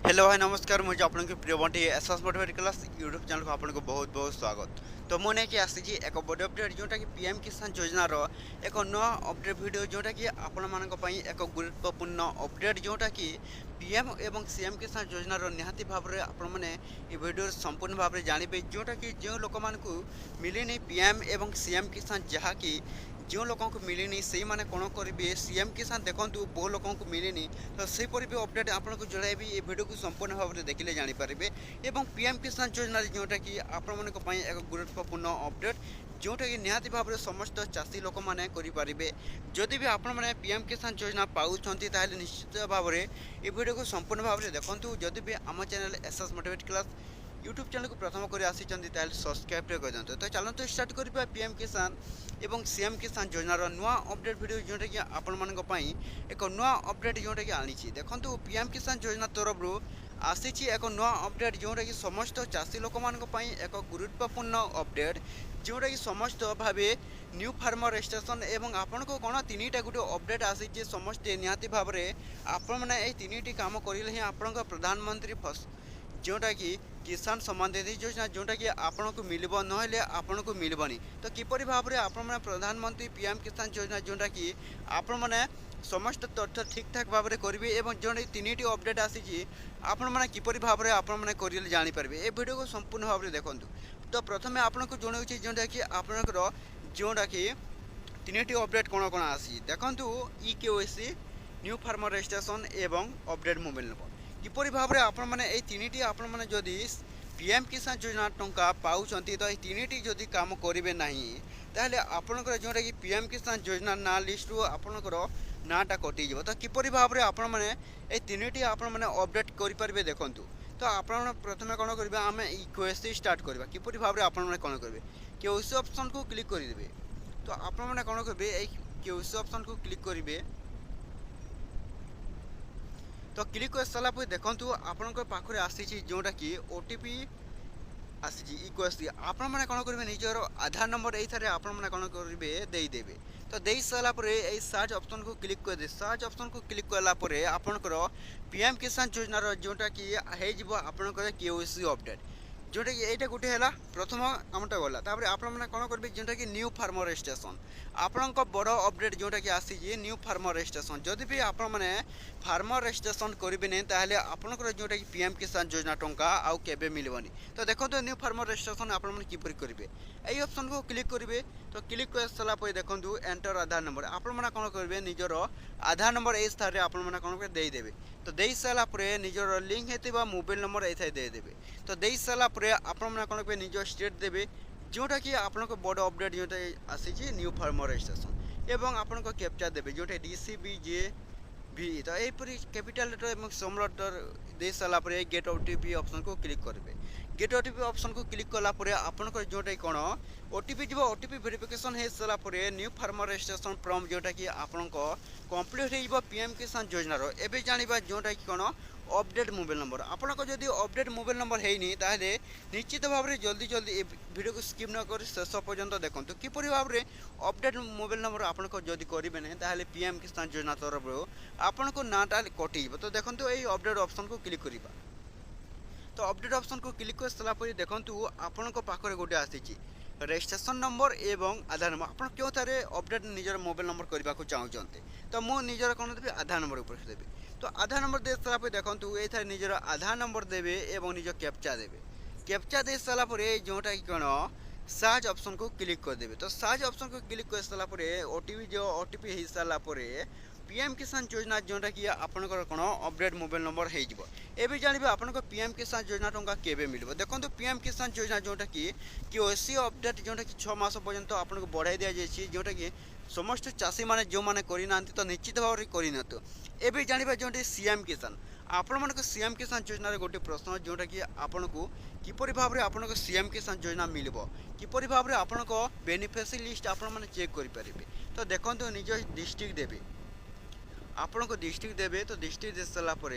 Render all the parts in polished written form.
Hello hi नमस्कार मुझे आपन प्रिय Bunty SS motivate class YouTube channel को आपन को बहुत बहुत स्वागत। तो मुझे कि आसी एक बड़ अपडेट जोटा कि पीएम किसान योजनार एक नुआ अपडेट वीडियो जोटा कि आपण मान एक गुरुत्वपूर्ण अपडेट जोटा कि पीएम एवं सीएम किसान योजनार निहाती भाव में आपण मैंने वीडियो संपूर्ण भाव में जानवे जोटा कि जो लोक मानू मिलनी पीएम एवं सीएम किसान जहाँकि जो लोक मिलनी से मैंने कौन करेंगे सीएम किसान देखूँ बहु लोक मिलनी तो सेपरी भी अपडेट आपको जनइबी ये वीडियो को संपूर्ण भाव में देखिले जानीपारे और पीएम किसान योजना जोटा कि आपण एक गुरुत्वपूर्ण अपडेट जोटा कि निहाती भाव में समस्त चाषी लोक मैंने करेंगे जदि भी आपण मैंने पीएम किसान योजना पाँच निश्चित भाव में ये वीडियो को संपूर्ण भाव में देखूँ जदि भी आम channel SS motivate class YouTube channel को प्रथम कर सब्सक्राइब कर दिखाँ। तो चलते स्टार्ट करवा पीएम किसान एवं सीएम किसान योजनार नुआ अपडेट वीडियो जोटा कि आपण मानी एक नुआ अपडेट जोटा कि आनी देखो पीएम किसान योजना तरफ आसी एक नुआ अपडेट जोटा कि समस्त चाषी लोक मान एक गुरुत्वपूर्ण अपडेट जोटा कि समस्त भाव न्यू फार्मर स्टेशन एवं आपण को कौन तीन टा गोटे अपडेट आसी समस्ते निहाती भाव में आपण मैंने तीन काम करें आपण प्रधानमंत्री जोटा कि किसान सम्मान निधि योजना जोटा कि आपण को मिल ना आपण को मिलबनी तो किपर भाव में आपण मैंने प्रधानमंत्री पीएम किसान योजना जोटा कि आपण मैंने समस्त तथ्य ठीक ठाक भाव में करेंगे और जो तीन टी अपडेट आसी आपण मैंने किपर भाव में आपण मैंने कर जानीपारे ये वीडियो को संपूर्ण भाव में देखूँ। तो प्रथम आपको जनाऊँ जोटा कि आपणकर जोटा कि तीन टी अपडेट कौन कौन आसी देखूँ EKYC न्यू फार्मर स्टेशन एवं अपडेट मोबाइल नंबर किपरि भाव में आपण मैंने तीन टी आपण मैंने जदि पीएम किसान योजना टंका पाँच तो तीन टी जदि काम करेंगे ना ताहले आपणकर जोटा कि पीएम किसान योजना ना लिस्ट आपणकर नाटा कटिज तो किपरि भाव में आपण मैंने तीन टी आपण मैंने अपडेट करेंगे देखूँ। तो आप प्रथम कौन करेंगे आम EKYC स्टार्ट करवा किपरि भाव में आपण मैंने कौन करेंगे KYC ऑप्शन को क्लिक करदे। तो आपण मैंने कौन करेंगे KYC ऑप्शन को क्लिक करेंगे। तो क्लिक कर सारापर देखूँ आपण पाखे आसी जोटा कि OTP आसी EKYC आपण मैंने कौन करेंगे निजर आधार नंबर ये आपण मैंने कौन करेंगे देदेवे। तो दे सारापर ये सर्च ऑप्शन को क्लिक कर दे सर्च ऑप्शन को क्लिक कलापर आपणकर पीएम किसान योजनार जोटा कि आपणकर KYC अपडेट जोटा कि यहाँ गोटे है प्रथम आमटा गला तापर आपण मैंने कौन करेंगे जोटा कि न्यू फार्मर स्टेशन आपण बड़ अपडेट जोटा कि आसी न्यू फार्मर स्टेशन जदि भी आपण मैंने फार्मर स्टेशन करेंगे नहीं ताहले आपणकर जोटा कि पीएम किसान योजना टंका आउ केबे मिलबनी। तो देखो न्यू फार्मर स्टेशन आपण मैंने किपरि करेंगे यही ऑप्शन को क्लिक करेंगे। तो क्लिक कर सारापर देखो एंटर आधार नंबर आपण मैंने कौन करेंगे निजर आधार नंबर ये स्थान आपण मैंने कौन देदेवे। तो दे सारापर निजर लिंक होता मोबाइल नंबर ये देदेवे। तो दे सारापर आपण मैंने कौन करेंगे निज स्टेट देवे जोटा कि आपण बड़ अपडेट जोटा आसी न्यू फार्मर स्टेशन एवं आपण कैप्चा देवे जोटा DCBJ भी। तो यहपरी कैपिटल लेटर और स्मॉल लेटर दे सारापर गेट OTP ऑप्शन को क्लिक करेंगे। गेट OTP ऑप्शन को क्लिक कलापर आपंकर जोटा कौन OTP जो OTP वेरिफिकेशन हो सारापर न्यू फार्मर स्टेशन फ्रॉम जोटा कि आपण कंप्लीट हो पीएम किसान योजनार एवं जाना जोटा कि कौन अपडेट मोबाइल नंबर आपण जदि अपडेट मोबाइल नंबर है ताहले निश्चित भाव में जल्दी जल्दी वीडियो को स्किप न कर शेष पर्यंत देखो किपरि भाव में अपडेट मोबाइल नंबर आपण जदि करेंगे नहीं ताहले पीएम किसान योजना तरफ आपण को नाटा कटिज। तो देखो ये अपडेट ऑप्शन को क्लिक करवा। तो अपडेट ऑप्शन को क्लिक कर सारापर देखो आपण पाखे गोटे आसी रजिस्ट्रेशन नंबर एवं आधार नंबर आप क्यों थारे अपडेट निजर मोबाइल नंबर करने को चाहते तो मुझे निजर कौन देवी आधार नंबर ऊपर देवी। तो आधार नंबर दे सारापर देखो ये निजर आधार नंबर देवे एवं निज कैप्चा देवे कैप्चा दे सारापर जोटा कि कौन सर्च ऑप्शन को क्लिक कर देवे। तो सर्च ऑप्शन को क्लिक कर सारापर OTP जो OTP हो सारापर पीएम किसान योजना जोटा कि आपंकर कौन अपडेट मोबाइल नंबर हो जानवे आपण पीएम किसान योजना टंका केबे मिल देखो पीएम किसान योजना जोटा कि KYC अपडेट जोटा कि 6 मास पर्यंत आपको बढ़ाई दि जाए जोटा कि समस्त चाषी मैंने जो मैंने करना तो निश्चित भाव में करना। तो ये जानवा जो सीएम किसान आपण मान सीएम किसान योजना गोटे प्रश्न जोटा कि आपन को किपरि भाव में आपन सीएम किसान योजना मिल किपरि भाव में आपन बेनिफिशियरी लिस्ट आपण मैंने चेक करेंगे। तो देखो निज डिस्ट्रिक्ट देवे आपण डिस्ट्रिक्ट देवे। तो डिस्ट्रिक्ट दे सारापर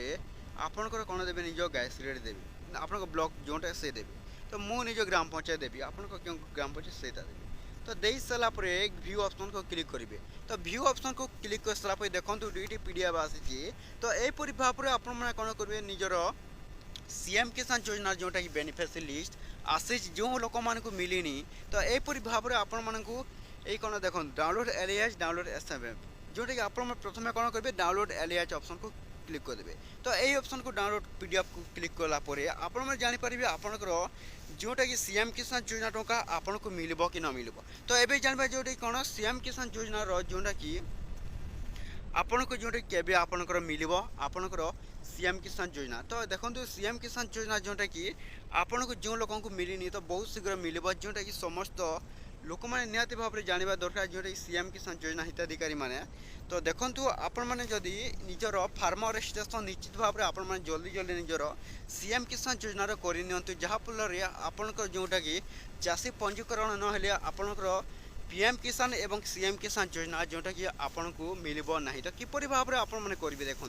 आपंकर कौन देवे निज गैस रेट देवे आपण ब्लॉक जोटा से देवे। तो मु निज ग्राम पंचायत देवी आपण क्यों ग्राम पंचायत से देवी। तो दे सारापर व्यू ऑप्शन को क्लिक करेंगे। तो व्यू ऑप्शन को क्लिक कर सारापर देखो दुईटी PDF आसी। तो यहपरी भाव में आपण मैंने कौन करेंगे निजर सीएम किसान योजना जोटा कि बेनिफिशियरी लिस्ट आसी जो लोक मानक मिलनी तो यहपरी भाव में आपण मानक ये कौन देख डाउनलोड एलियास डाउनलोड एसएमएम जोटा कि आप प्रथम कौन करेंगे डाउनलोड एलियास ऑप्शन को क्लिक करदे तो यही ऑप्शन को डाउनलोड पीडीएफ को क्लिक कलापर आपने जानीपर आपंकर जोटा कि सीएम किसान योजना टंका आपन को मिलबो कि न मिलबो तो एबे जानबा जोटा कौन सीएम किसान योजना रो जोटा कि आपन को जोटा केबे आपनकर मिलबो आपनकर सीएम किसान योजना तो देखो सीएम किसान योजना जोटा कि आपन को जो लोगों को मिलनी तो बहुत शीघ्र मिलबो जोटा कि समस्त लोक मैंने निहाती भाव में जानवा दरकार जोटा कि सीएम किसान योजना हिताधिकारी मैंने तो देखु आपण मैंने जदि निजर फार्म रजिस्ट्रेशन निश्चित भाव में आपण मैंने जल्दी जल्दी निजर सीएम किसान योजना करनी जहाँफल आपंकर जोटा कि चाषी पंजीकरण ना आपंकर पीएम किसान एवं सीएम किसान योजना जोटा कि आपन को मिलबो नहीं तो किपरि भाव में आपण मैंने करेंगे देखु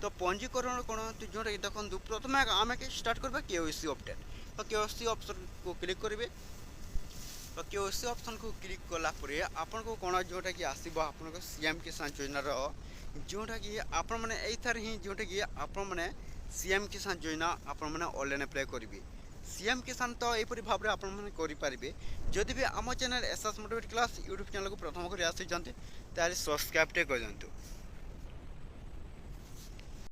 तो पंजीकरण कौन जोटा कि देखो प्रथम आम स्टार्ट करवा केओसी अपडेट तो केओसी ऑप्शन को क्लिक करेंगे तो केओसी ऑप्शन को क्लिक कलापर आपन को कौन जोटा कि आसब आप सीएम किसान योजनार जोटा कि आपण मैंने यथार ही जोटा कि आपण मैंने सीएम किसान योजना आपण मैंने ऑनलाइन अप्लाई करेंगे सीएम किसान तो यहपरी भाव में आपने करेंगे जदि भी आम channel SS motivate class YouTube channel को प्रथम कर आसी सब्सक्राइब कर दिंतु।